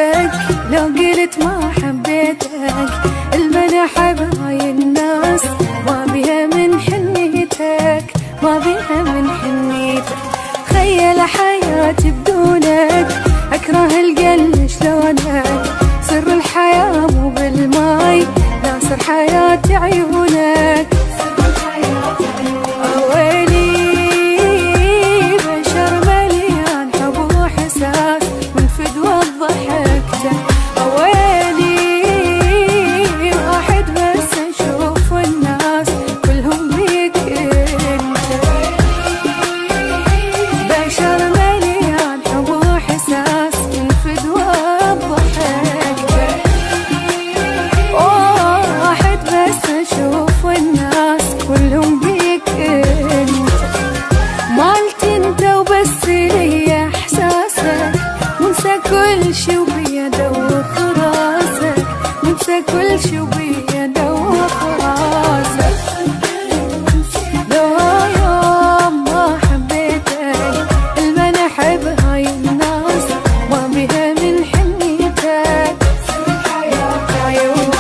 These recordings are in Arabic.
احساسك لو قلت ما حبيتك. البلا حب هاي الناس ما بيها من حنيتك، ما بيها من حنيتك. تخيل حياتي بدونك، اكره القلب شلونك. سر الحياة مو بالماي، ناصر حياتي عيونك. كل شي وبيده وخراسك، ننسى كل شي وبيده وخراسك. لو يوم ما حبيتك، المنى حب هاي الناس ما بيها من حنيتك. عيونك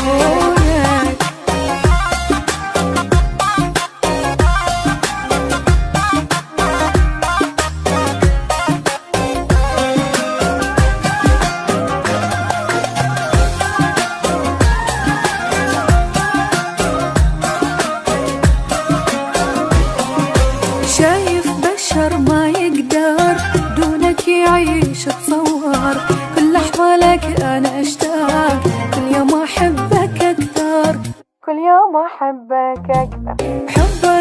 شايف بشر ما يقدر دونك يعيش. تصور كل لحظة لك أنا أشتاق، كل يوم أحبك أكثر، كل يوم أحبك أكثر. حب